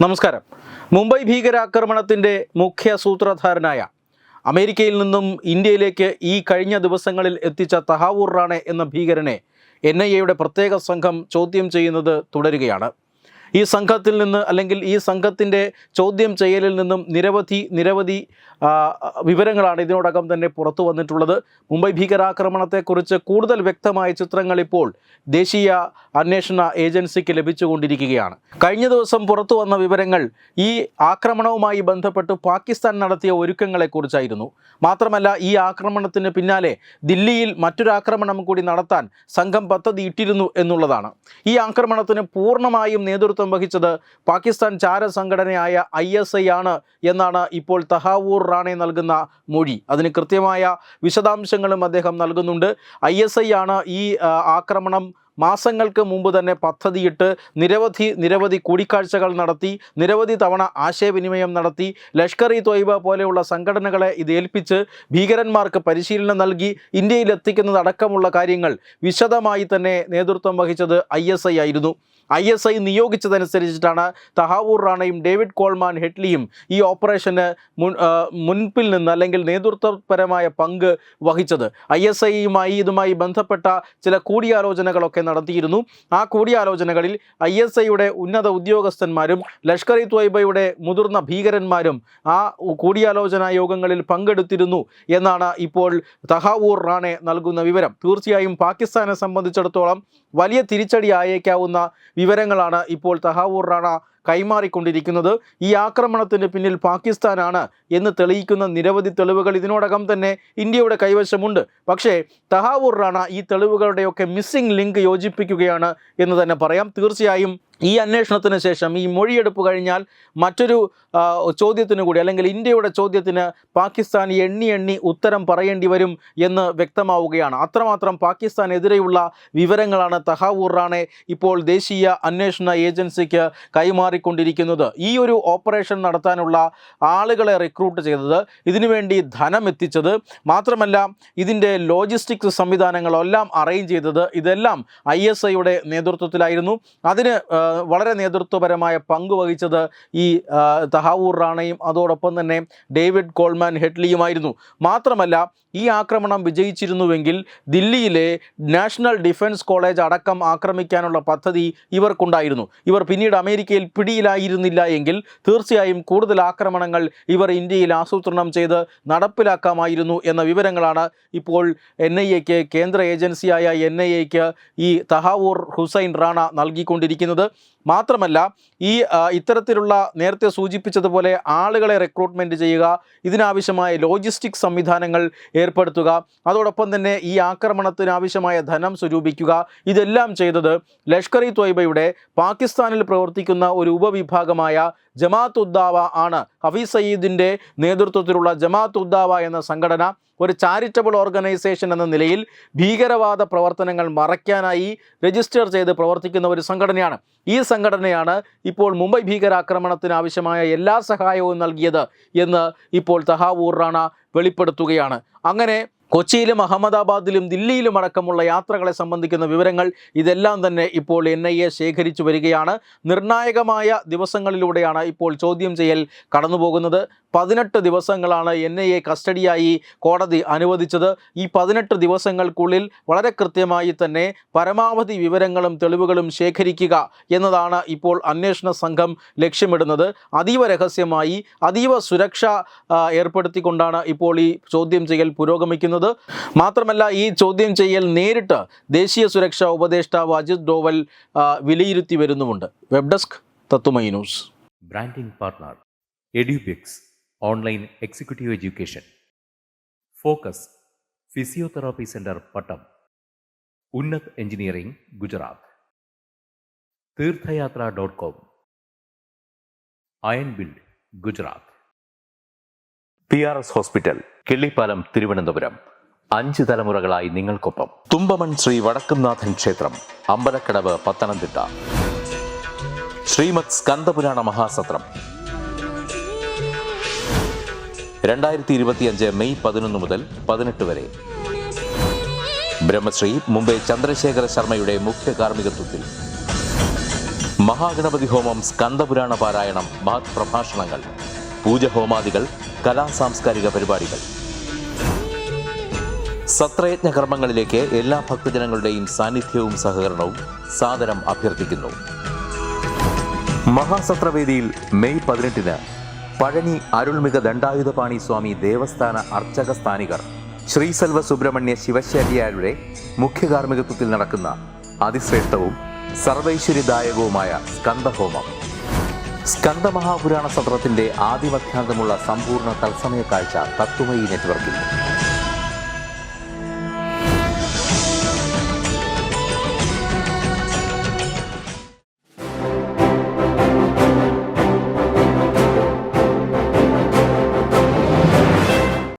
നമസ്കാരം. മുംബൈ ഭീകരാക്രമണത്തിൻ്റെ മുഖ്യ സൂത്രധാരനായ അമേരിക്കയിൽ നിന്നും ഇന്ത്യയിലേക്ക് ഈ കഴിഞ്ഞ ദിവസങ്ങളിൽ എത്തിച്ച തഹാവൂർ റാണെ എന്ന ഭീകരനെ NIA പ്രത്യേക സംഘം ചോദ്യം ചെയ്യുന്നത് തുടരുകയാണ്. ഈ സംഘത്തിൽ നിന്ന് അല്ലെങ്കിൽ ഈ സംഘത്തിൻ്റെ ചോദ്യം ചെയ്യലിൽ നിന്നും നിരവധി വിവരങ്ങളാണ് ഇതിനോടകം തന്നെ പുറത്തു വന്നിട്ടുള്ളത്. മുംബൈ ഭീകരാക്രമണത്തെക്കുറിച്ച് കൂടുതൽ വ്യക്തമായ ചിത്രങ്ങൾ ഇപ്പോൾ ദേശീയ അന്വേഷണ ഏജൻസിക്ക് ലഭിച്ചുകൊണ്ടിരിക്കുകയാണ്. കഴിഞ്ഞ ദിവസം പുറത്തു വന്ന വിവരങ്ങൾ ഈ ആക്രമണവുമായി ബന്ധപ്പെട്ട് പാകിസ്ഥാൻ നടത്തിയ ഒരുക്കങ്ങളെക്കുറിച്ചായിരുന്നു. മാത്രമല്ല, ഈ ആക്രമണത്തിന് പിന്നാലെ ദില്ലിയിൽ മറ്റൊരാക്രമണം കൂടി നടത്താൻ സംഘം പദ്ധതി ഇട്ടിരുന്നു എന്നുള്ളതാണ്. ഈ ആക്രമണത്തിന് പൂർണ്ണമായും നേതൃത്വം വഹിച്ചത് പാകിസ്ഥാൻ ചാര സംഘടനയായ ISI ആണ് എന്നാണ് ഇപ്പോൾ തഹാവൂർ റാണെ നൽകുന്ന മൊഴി. അതിന് കൃത്യമായ വിശദാംശങ്ങളും അദ്ദേഹം നൽകുന്നുണ്ട്. ISI ആണ് ഈ ആക്രമണം മാസങ്ങൾക്ക് മുമ്പ് തന്നെ പദ്ധതിയിട്ട് നിരവധി കൂടിക്കാഴ്ചകൾ നടത്തി, നിരവധി തവണ ആശയവിനിമയം നടത്തി, ലഷ്കർ ഇ ത്വയ്ബ പോലെയുള്ള സംഘടനകളെ ഇത് ഏൽപ്പിച്ച് ഭീകരന്മാർക്ക് പരിശീലനം നൽകി ഇന്ത്യയിലെത്തിക്കുന്നതടക്കമുള്ള കാര്യങ്ങൾ വിശദമായി തന്നെ നേതൃത്വം വഹിച്ചത് ISI ആയിരുന്നു. ISI നിയോഗിച്ചതനുസരിച്ചിട്ടാണ് തഹാവൂർ റാണയും ഡേവിഡ് കോൾമാൻ ഹെഡ്ലിയും ഈ ഓപ്പറേഷന് മുൻപിൽ നിന്ന് അല്ലെങ്കിൽ നേതൃത്വപരമായ പങ്ക് വഹിച്ചത്. ISIയുമായി ഇതുമായി ബന്ധപ്പെട്ട ചില കൂടിയാലോചനകളൊക്കെ നടത്തിയിരുന്നു. ആ കൂടിയാലോചനകളിൽ ISIയുടെ ഉന്നത ഉദ്യോഗസ്ഥന്മാരും ലഷ്കർ ഇ ത്വയ്ബയുടെ മുതിർന്ന ഭീകരന്മാരും ആ കൂടിയാലോചനാ യോഗങ്ങളിൽ പങ്കെടുത്തിരുന്നു എന്നാണ് ഇപ്പോൾ തഹാവൂർ റാണെ നൽകുന്ന വിവരം. തീർച്ചയായും പാകിസ്ഥാനെ സംബന്ധിച്ചിടത്തോളം വലിയ തിരിച്ചടി ആയേക്കാവുന്ന വിവരങ്ങളാണ് ഇപ്പോൾ തഹാവൂർ റാണ കൈമാറിക്കൊണ്ടിരിക്കുന്നത്. ഈ ആക്രമണത്തിന് പിന്നിൽ പാകിസ്ഥാനാണ് എന്ന് തെളിയിക്കുന്ന നിരവധി തെളിവുകൾ ഇതിനോടകം തന്നെ ഇന്ത്യയുടെ കൈവശമുണ്ട്. പക്ഷേ തഹാവൂർ റാണ ഈ തെളിവുകളുടെയൊക്കെ മിസ്സിംഗ് ലിങ്ക് യോജിപ്പിക്കുകയാണ് എന്ന് തന്നെ പറയാം. തീർച്ചയായും ഈ അന്വേഷണത്തിന് ശേഷം, ഈ മൊഴിയെടുപ്പ് കഴിഞ്ഞാൽ മറ്റൊരു ചോദ്യത്തിന് കൂടി അല്ലെങ്കിൽ ഇന്ത്യയുടെ ചോദ്യത്തിന് പാകിസ്ഥാൻ എണ്ണി ഉത്തരം പറയേണ്ടി വരും എന്ന് വ്യക്തമാവുകയാണ്. അത്രമാത്രം പാകിസ്ഥാനെതിരെയുള്ള വിവരങ്ങളാണ് തഹാവൂർ റാണെ ഇപ്പോൾ ദേശീയ അന്വേഷണ ഏജൻസിക്ക് കൈമാറിക്കൊണ്ടിരിക്കുന്നത്. ഈ ഒരു ഓപ്പറേഷൻ നടത്താനുള്ള ആളുകളെ റിക്രൂട്ട് ചെയ്തത്, ഇതിനുവേണ്ടി ധനം എത്തിച്ചത്, മാത്രമല്ല ഇതിൻ്റെ ലോജിസ്റ്റിക്സ് സംവിധാനങ്ങളെല്ലാം അറേഞ്ച് ചെയ്തത് ഇതെല്ലാം ISIയുടെ നേതൃത്വത്തിലായിരുന്നു. അതിന് വളരെ നേതൃത്വപരമായ പങ്ക് വഹിച്ചത് ഈ തഹാവൂർ റാണയും അതോടൊപ്പം തന്നെ ഡേവിഡ് കോൾമാൻ ഹെഡ്ലിയുമായിരുന്നു. മാത്രമല്ല, ഈ ആക്രമണം വിജയിച്ചിരുന്നുവെങ്കിൽ ദില്ലിയിലെ നാഷണൽ ഡിഫൻസ് കോളേജ് അടക്കം ആക്രമിക്കാനുള്ള പദ്ധതി ഇവർക്കുണ്ടായിരുന്നു. ഇവർ പിന്നീട് അമേരിക്കയിൽ പിടിയിലായിരുന്നില്ല എങ്കിൽ തീർച്ചയായും കൂടുതൽ ആക്രമണങ്ങൾ ഇവർ ഇന്ത്യയിൽ ആസൂത്രണം ചെയ്ത് നടപ്പിലാക്കാമായിരുന്നു എന്ന വിവരങ്ങളാണ് ഇപ്പോൾ NIAക്ക്, കേന്ദ്ര ഏജൻസിയായ NIAക്ക് ഈ തഹാവൂർ ഹുസൈൻ റാണ നൽകിക്കൊണ്ടിരിക്കുന്നത്. മാത്രമല്ല, ഈ ഇത്തരത്തിലുള്ള നേരത്തെ സൂചിപ്പിച്ചതുപോലെ ആളുകളെ റിക്രൂട്ട്മെൻറ്റ് ചെയ്യുക, ഇതിനാവശ്യമായ ലോജിസ്റ്റിക് സംവിധാനങ്ങൾ ഏർപ്പെടുത്തുക, അതോടൊപ്പം തന്നെ ഈ ആക്രമണത്തിന് ആവശ്യമായ ധനം സ്വരൂപിക്കുക, ഇതെല്ലാം ചെയ്തത് ലഷ്കർ ഇ ത്വയ്ബയുടെ പാകിസ്ഥാനിൽ പ്രവർത്തിക്കുന്ന ഒരു ഉപവിഭാഗമായ ജമാഅത്ത് ഉദ്ദാവ ആണ്. ഹഫീസ് സയ്യിദിൻ്റെ നേതൃത്വത്തിലുള്ള ജമാഅത്ത് ഉദ്ദാവ എന്ന സംഘടന ഒരു ചാരിറ്റബിൾ ഓർഗനൈസേഷൻ എന്ന നിലയിൽ ഭീകരവാദ പ്രവർത്തനങ്ങൾ മറയ്ക്കാനായി രജിസ്റ്റർ ചെയ്ത് പ്രവർത്തിക്കുന്ന ഒരു സംഘടനയാണ്. ഈ സംഘടനയാണ് ഇപ്പോൾ മുംബൈ ഭീകരാക്രമണത്തിന് ആവശ്യമായ എല്ലാ സഹായവും നൽകിയത് എന്ന് ഇപ്പോൾ തഹാവൂർ റാണ വെളിപ്പെടുത്തുകയാണ്. അങ്ങനെ കൊച്ചിയിലും അഹമ്മദാബാദിലും ദില്ലിയിലും അടക്കമുള്ള യാത്രകളെ സംബന്ധിക്കുന്ന വിവരങ്ങൾ ഇതെല്ലാം തന്നെ ഇപ്പോൾ NIA ശേഖരിച്ചു വരികയാണ്. നിർണായകമായ ദിവസങ്ങളിലൂടെയാണ് ഇപ്പോൾ ചോദ്യം ചെയ്യൽ കടന്നുപോകുന്നത്. 18 ദിവസങ്ങളാണ് NIA കസ്റ്റഡിയായി കോടതി അനുവദിച്ചത്. ഈ 18 ദിവസങ്ങൾക്കുള്ളിൽ വളരെ കൃത്യമായി തന്നെ പരമാവധി വിവരങ്ങളും തെളിവുകളും ശേഖരിക്കുക എന്നതാണ് ഇപ്പോൾ അന്വേഷണ സംഘം ലക്ഷ്യമിടുന്നത്. അതീവ രഹസ്യമായി, അതീവ സുരക്ഷ ഏർപ്പെടുത്തിക്കൊണ്ടാണ് ഇപ്പോൾ ഈ ചോദ്യം ചെയ്യൽ പുരോഗമിക്കുന്നത്. മാത്രമല്ല, ഈ ചോദ്യം ചെയ്യൽ നേരിട്ട് ദേശീയ സുരക്ഷാ ഉപദേഷ്ടാവ് അജിത് ഡോവൽ വിലയിരുത്തി വരുന്നുമുണ്ട്. വെബ് ഡെസ്ക് തത്തുമൈ news. Branding partner Edubix online executive education, focus physiotherapy centre Pattom, Unnat engineering Gujarat, തീർത്ഥയാത്ര.com, iron build Gujarat, PRS hospital Killipalam Thiruvananthapuram. 5 തലമുറകളായി നിങ്ങൾക്കൊപ്പം. തുമ്പമൺ ശ്രീ വടക്കുംനാഥൻ ക്ഷേത്രം, അമ്പലക്കടവ്, പത്തനംതിട്ട. ശ്രീമദ് സ്കന്ദപുരാണ മഹാസത്രം 2025 മെയ് 11 മുതൽ 18 വരെ. ബ്രഹ്മശ്രീ മുംബൈ ചന്ദ്രശേഖര ശർമ്മയുടെ മുഖ്യ കാർമ്മികത്വത്തിൽ മഹാഗണപതി ഹോമം, സ്കന്ദപുരാണ പാരായണം, മഹത് പ്രഭാഷണങ്ങൾ, പൂജഹോമാദികൾ, കലാസാംസ്കാരിക പരിപാടികൾ. സത്രയജ്ഞ കർമ്മങ്ങളിലേക്ക് എല്ലാ ഭക്തജനങ്ങളുടെയും സാന്നിധ്യവും സഹകരണവും സാദരം അഭ്യർത്ഥിക്കുന്നു. മഹാസത്രവേദിയിൽ മെയ് 18 പഴനി അരുൾമിക ദണ്ഡായുധപാണി സ്വാമി ദേവസ്ഥാന അർച്ചക സ്ഥാനികർ ശ്രീസെൽവ സുബ്രഹ്മണ്യ ശിവശാരിയാരുടെ മുഖ്യകാർമ്മികത്വത്തിൽ നടക്കുന്ന അതിശ്രേഷ്ഠവും സർവൈശ്വര്യദായകവുമായ സ്കന്ദഹോമം. സ്കന്ദമഹാപുരാണ സത്രത്തിന്റെ ആദിമധ്യാന്തമുള്ള സമ്പൂർണ്ണ തത്സമയ കാഴ്ച തത്വമയി നെറ്റ്വർക്കിൽ.